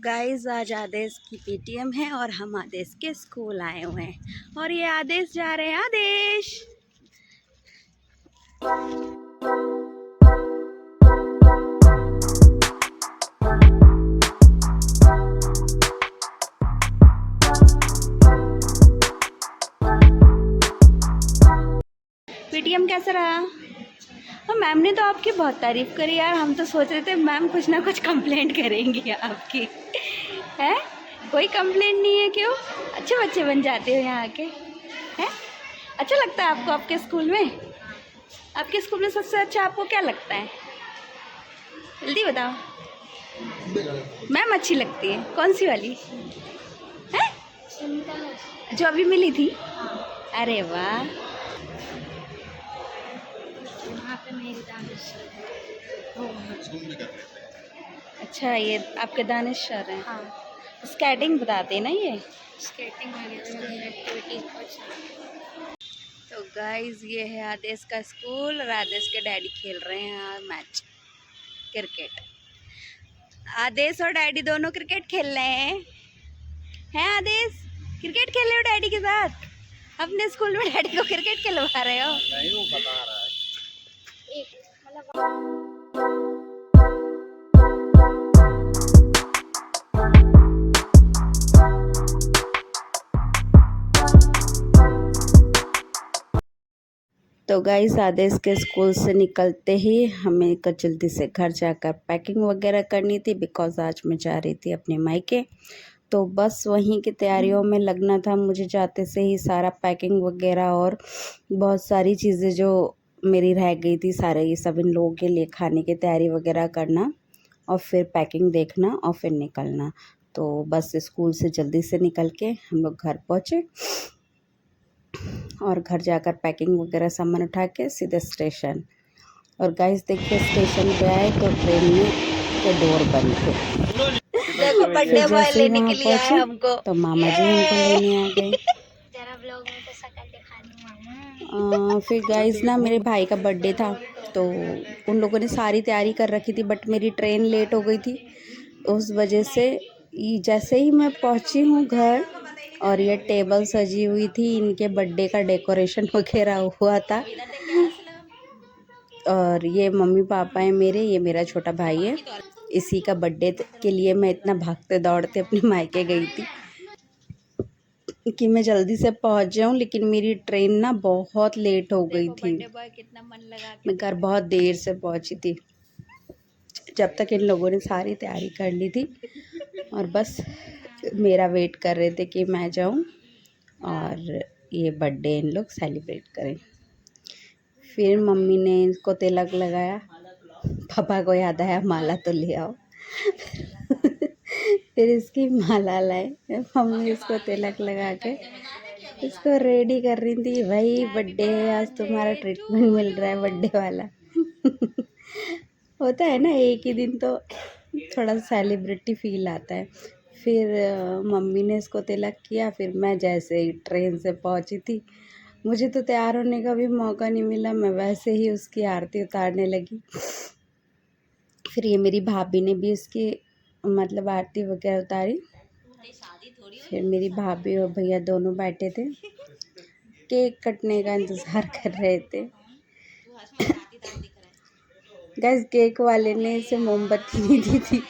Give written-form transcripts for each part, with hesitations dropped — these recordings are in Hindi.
गाइस आज आदेश की पेटीएम है और हम आदेश के स्कूल आए हुए हैं और ये आदेश जा रहे हैं। आदेश पेटीएम कैसा रहा? और मैम ने तो आपकी बहुत तारीफ करी यार। हम तो सोच रहे थे मैम कुछ ना कुछ कंप्लेंट करेंगी आपकी। है कोई कंप्लेंट नहीं है? क्यों? अच्छे बच्चे बन जाते हो यहाँ के। हैं अच्छा लगता है आपको आपके स्कूल में? आपके स्कूल में सबसे अच्छा आपको क्या लगता है? जल्दी बताओ। मैम अच्छी लगती है? कौन सी वाली है? जो अभी मिली थी? अरे वाह। अच्छा ये आपके दानिश सर हैं? हाँ। स्केटिंग बताते हैं ना ये? स्केटिंग वगैरह एक्टिविटीज। तो गाइस ये है आदेश का स्कूल और आदेश के डैडी खेल रहे हैं मैच क्रिकेट। आदेश और डैडी दोनों क्रिकेट खेल रहे हैं आदेश क्रिकेट खेल रहे हो डैडी के साथ? अपने स्कूल में डैडी को क्रिकेट खिलवा रहे हो? नहीं वो बता रहा है। तो गाइस आदेश के स्कूल से निकलते ही हमें जल्दी से घर जाकर पैकिंग वगैरह करनी थी, बिकॉज आज मैं जा रही थी अपने मायके। तो बस वहीं की तैयारियों में लगना था मुझे। जाते से ही सारा पैकिंग वगैरह और बहुत सारी चीज़ें जो मेरी रह गई थी, सारे ये सब इन लोगों के लिए खाने की तैयारी वगैरह करना और फिर पैकिंग देखना और फिर निकलना। तो बस स्कूल से जल्दी से निकल के हम लोग घर पहुँचे और घर जाकर पैकिंग वगैरह सामान उठा के सीधे स्टेशन। और गाइस देखिए स्टेशन पे आए तो ट्रेन में के डोर बंद थे। देखो बर्थडे बॉय लेने के लिए आए हमको। तो मामा जी हमको लेने आ गए। जरा व्लॉग में तो शक्ल दिखा दो मामा। फिर गाइस ना मेरे भाई का बर्थडे था तो उन लोगों ने सारी तैयारी कर रखी थी, बट मेरी ट्रेन लेट हो गई थी। उस वजह से जैसे ही मैं पहुंची हूँ घर और ये टेबल सजी हुई थी, इनके बर्थडे का डेकोरेशन वगैरह हुआ था। और ये मम्मी पापा हैं मेरे, ये मेरा छोटा भाई है। इसी का बर्थडे के लिए मैं इतना भागते दौड़ते अपने मायके गई थी कि मैं जल्दी से पहुंच जाऊं, लेकिन मेरी ट्रेन ना बहुत लेट हो गई थी। मैं घर बहुत देर से पहुंची थी जब तक इन लोगों ने सारी तैयारी कर ली थी और बस मेरा वेट कर रहे थे कि मैं जाऊं और ये बर्थडे इन लोग सेलिब्रेट करें। फिर मम्मी ने इसको तिलक लगाया, पापा को याद आया माला तो ले आओ। फिर इसकी माला लाए, मम्मी इसको तिलक लगा के इसको रेडी कर रही थी। भाई बर्थडे है आज, तुम्हारा ट्रीटमेंट मिल रहा है बर्थडे वाला। होता है ना एक ही दिन तो थोड़ा सेलिब्रिटी फील आता है। फिर मम्मी ने इसको तिलक किया। फिर मैं जैसे ही ट्रेन से पहुंची थी, मुझे तो तैयार होने का भी मौका नहीं मिला, मैं वैसे ही उसकी आरती उतारने लगी। फिर ये मेरी भाभी ने भी उसकी मतलब आरती वगैरह उतारी। फिर मेरी भाभी और भैया दोनों बैठे थे, केक कटने का इंतज़ार कर रहे थे। गैस केक वाले ने इसे मोमबत्ती नहीं दी थी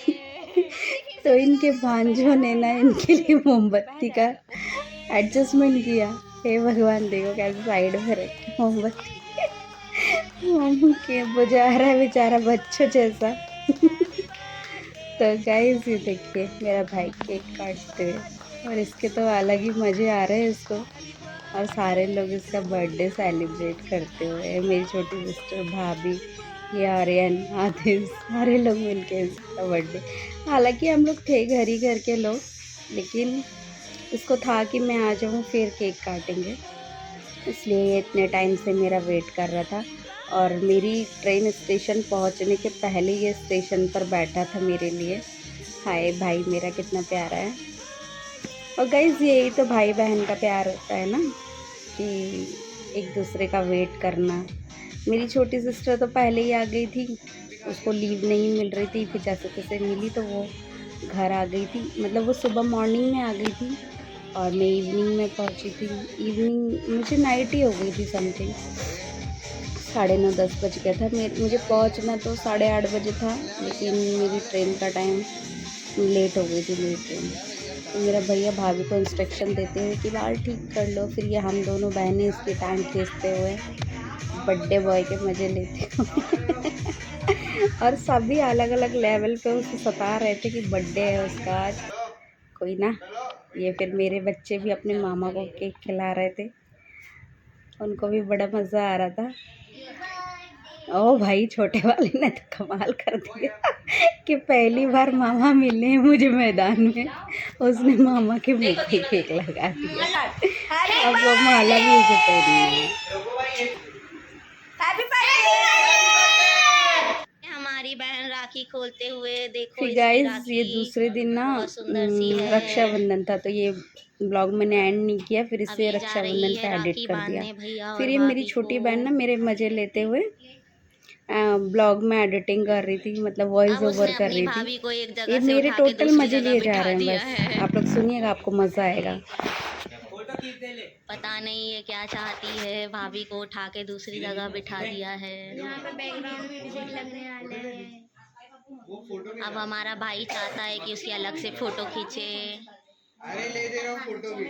तो इनके भांजों ने ना इनके लिए मोमबत्ती का एडजस्टमेंट किया। हे भगवान देखो कैसे साइड में रख के मोमबत्ती के बुझा रहा है बेचारा बच्चों जैसा। तो गाइस ये देखिए मेरा भाई केक काटते हुए और इसके तो अलग ही मज़े आ रहे हैं इसको। और सारे लोग इसका बर्थडे सेलिब्रेट करते हुए, मेरी छोटी सिस्टर, भाभी, ये आर्यन, आदिश, सारे लोग मिलके इसका बर्थडे। हालांकि हम लोग थे घर के लोग, लेकिन इसको था कि मैं आ जाऊँ फिर केक काटेंगे, इसलिए ये इतने टाइम से मेरा वेट कर रहा था। और मेरी ट्रेन स्टेशन पहुंचने के पहले ये स्टेशन पर बैठा था मेरे लिए। हाय भाई मेरा कितना प्यारा है। और गाइस यही तो भाई बहन का प्यार होता है ना, कि एक दूसरे का वेट करना। मेरी छोटी सिस्टर तो पहले ही आ गई थी, उसको लीव नहीं मिल रही थी, फिर जैसे तैसे मिली तो वो घर आ गई थी, मतलब वो सुबह मॉर्निंग में आ गई थी और मैं इवनिंग में पहुंची थी। इवनिंग मुझे नाइट ही हो गई थी समथिंग, 9:30-10 बज गया था। मुझे पहुंचना तो 8:30 बजे था, लेकिन मेरी ट्रेन का टाइम लेट हो गई थी मेरी ट्रेन। तो मेरा भैया भाभी को इंस्ट्रक्शन देते हुए कि बाल ठीक कर लो, फिर ये हम दोनों बहनें इसकी टांग खींचते हुए बर्थडे बॉय के मज़े लेते हुए और सभी अलग अलग लेवल पे उसे सता रहे थे कि बर्थडे है उसका आज। कोई ना, ये फिर मेरे बच्चे भी अपने मामा को केक खिला रहे थे, उनको भी बड़ा मज़ा आ रहा था। ओ भाई, छोटे वाले ने तो कमाल कर दिया कि पहली बार मामा मिले हैं मुझे मैदान में, उसने मामा के मुंह पे केक लगा दिया। अब वो माला भी उसे पहनी है। हमारी बहन राखी खोलते हुए देखो, फिर इसकी गाइस ये राखी दूसरे दिन ना बहुत सुंदर सी है। रक्षाबंधन था, तो ये ब्लॉग मैंने एंड नहीं किया, फिर इसे अभी जा रही रक्षाबंधन है पे एडिट राखी कर दिया। बांधने भैया फिर और ये मेरी भाभी छोटी को। बहन ना मेरे मज़े लेते हुए ब्लॉग में एडिटिंग कर रही थी, मतलब वॉइस अब ओवर उसने कर अपनी रही थी। भाभी को एक ये जगह से मेरे उठा के टोटल दूसरी मज़े जगह लिए जा बिठा रहे हैं, दिया बस है। आप लोग सुनिएगा, आपको मज़ा आएगा। पता नहीं ये क्या चाहती है, भाभी को उठा के दूसरी जगह बिठा दिया है। यहाँ पे बैकग्राउंड म्यूजिक लगने वाला है। अब हमारा भाई चाहता है कि उसकी अलग से फोटो खींचे। अरे ले दे रहा हूँ फोटो भी।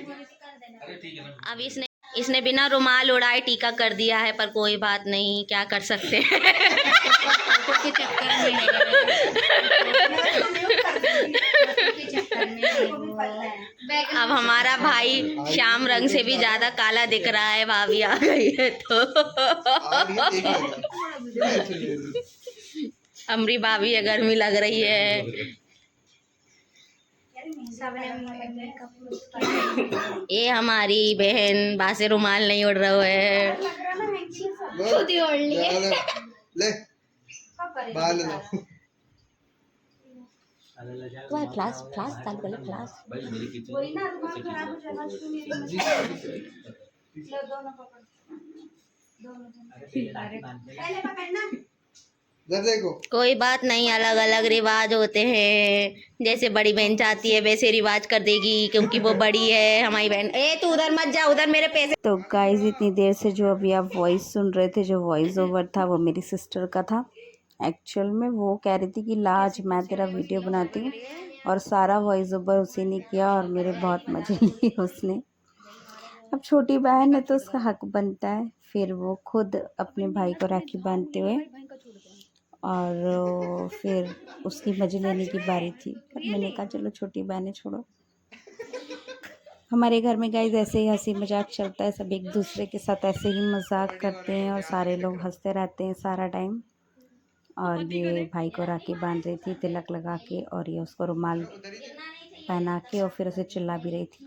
अब इसने इसने बिना रुमाल उड़ाए टीका कर दिया है, पर कोई बात नहीं, क्या कर सकते हैं। फोटो के चक्कर में है, फोटो के चक्कर में है वो। अब हमारा भाई श्याम रंग से भी ज्यादा काला दिख रहा है, भाभी आ गई है तो। अमरी भाभी है, गर्मी लग रही है। ये हमारी बहन बासे रुमाल नहीं उड़ रहा है। खुद ही ओढ़ लिए। ले बाल लो। क्लास क्लास चालू कर ले, क्लास। इधर देखो। कोई बात नहीं, अलग अलग रिवाज होते हैं, जैसे बड़ी बहन चाहती है वैसे रिवाज कर देगी, क्योंकि वो बड़ी है हमारी बहन। ए तू उधर मत जा, उधर मेरे पैसे। तो गाइस इतनी देर से जो अभी आप वॉइस सुन रहे थे, जो वॉइस ओवर था वो मेरी सिस्टर का था। एक्चुअल में वो कह रही थी कि ला आज मैं तेरा वीडियो बनाती हूँ, और सारा वॉइस ओवर उसी ने किया और मेरे बहुत मज़े लिए उसने। अब छोटी बहन है तो उसका हक बनता है। फिर वो खुद अपने भाई को राखी बांधते हुए, और फिर उसकी मज़े लेने की बारी थी, पर मैंने कहा चलो छोटी बहन है, छोड़ो। हमारे घर में गाइस ऐसे ही हंसी मजाक चलता है, सब एक दूसरे के साथ ऐसे ही मजाक करते हैं और सारे लोग हंसते रहते हैं सारा टाइम। और ये भाई को राखी बांध रही थी तिलक लगा के, और ये उसको रुमाल पहना के, और फिर उसे चिल्ला भी रही थी।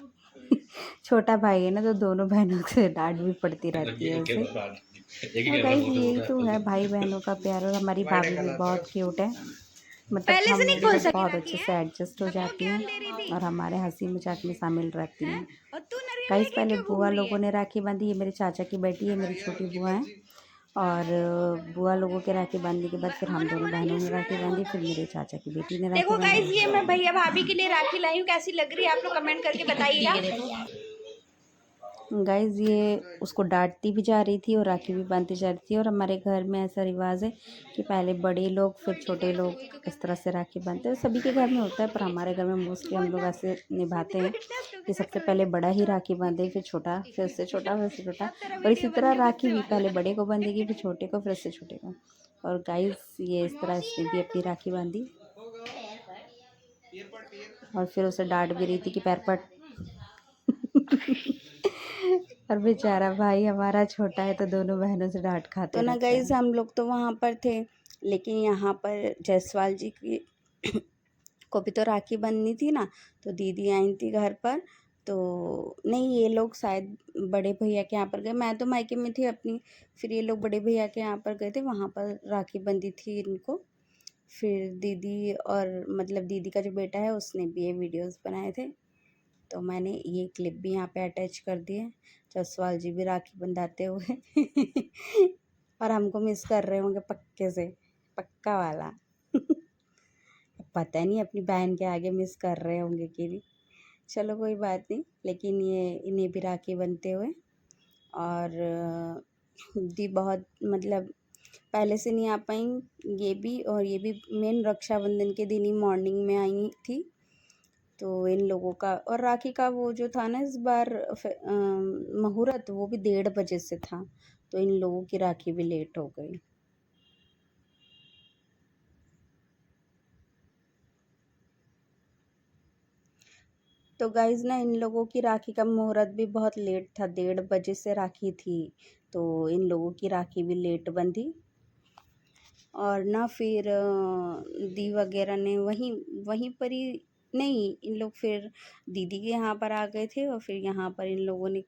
छोटा भाई है ना, तो दोनों बहनों से डांट भी पड़ती रहती है उसे। और गाइस यही तो है भाई बहनों का प्यार। और हमारी भाभी भी बहुत क्यूट है, मतलब हम लोग के साथ बहुत अच्छे से एडजस्ट हो जाती हैं और हमारे हंसी मजाक में शामिल रहती हैं। गाइस पहले बुआ लोगों ने राखी बांधी, ये मेरे चाचा की बेटी है, मेरी छोटी बुआ है। और बुआ लोगों के राखी बांधने के बाद फिर हम दोनों बहनों ने राखी बांधी, फिर मेरे चाचा की बेटी ने राखी देखो बांधी। गाइस, ये मैं भैया भाभी के लिए राखी लाई हूँ, कैसी लग रही है आप लोग कमेंट करके बताइएगा। गाइस ये उसको डांटती भी जा रही थी और राखी भी बांधती जा रही थी। और हमारे घर में ऐसा रिवाज है कि पहले बड़े लोग फिर छोटे लोग इस तरह से राखी बांधते हैं। सभी के घर में होता है, पर हमारे घर में मोस्टली हम लोग ऐसे निभाते हैं कि सबसे पहले बड़ा ही राखी बांधे, फिर छोटा, फिर उससे छोटा, फिर उससे छोटा। और इसी तरह राखी भी पहले बड़े को बांधेगी, फिर छोटे को, फिर उससे छोटे को। और गाइस ये इस तरह इसने भी अपनी राखी बांधी और फिर उसे डांट भी रही थी कि पैर पट। और बेचारा भाई हमारा छोटा है तो दोनों बहनों से डांट खाते। तो ना गाइस हम लोग तो वहाँ पर थे, लेकिन यहाँ पर जायसवाल जी की को भी तो राखी बंधनी थी ना, तो दीदी आई थी घर पर। तो नहीं, ये लोग शायद बड़े भैया के यहाँ पर गए, मैं तो मायके में थी अपनी। फिर ये लोग बड़े भैया के यहाँ पर गए थे, वहाँ पर राखी बंधी थी इनको। फिर दीदी और मतलब दीदी का जो बेटा है उसने भी ये वीडियोस बनाए थे, तो मैंने ये क्लिप भी यहाँ पे अटैच कर दी है। जायसवाल जी भी राखी बंधाते हुए और हमको मिस कर रहे होंगे पक्के से, पक्का वाला। पता नहीं अपनी बहन के आगे मिस कर रहे होंगे कि नहीं। चलो कोई बात नहीं, लेकिन ये इन्हें भी राखी बनते हुए। और दी बहुत मतलब पहले से नहीं आ पाई ये भी, और ये भी मेन रक्षाबंधन के दिन ही मॉर्निंग में आई थी। तो इन लोगों का और राखी का वो जो था ना इस बार मुहूर्त, वो भी 1:30 बजे से था, तो इन लोगों की राखी भी लेट हो गई। तो गाइज ना इन लोगों की राखी का मुहूर्त भी बहुत लेट था, 1:30 बजे से राखी थी, तो इन लोगों की राखी भी लेट बंधी। और ना फिर दी वगैरह ने वहीं वहीं पर ही, नहीं इन लोग फिर दीदी के यहाँ पर आ गए थे, और फिर यहाँ पर इन लोगों ने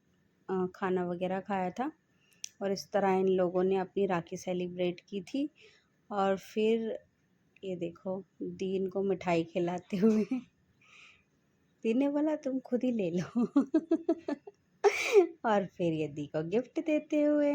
खाना वगैरह खाया था, और इस तरह इन लोगों ने अपनी राखी सेलिब्रेट की थी। और फिर ये देखो दी इनको मिठाई खिलाते हुए। दी ने बोला तुम खुद ही ले लो। और फिर ये दी को गिफ्ट देते हुए।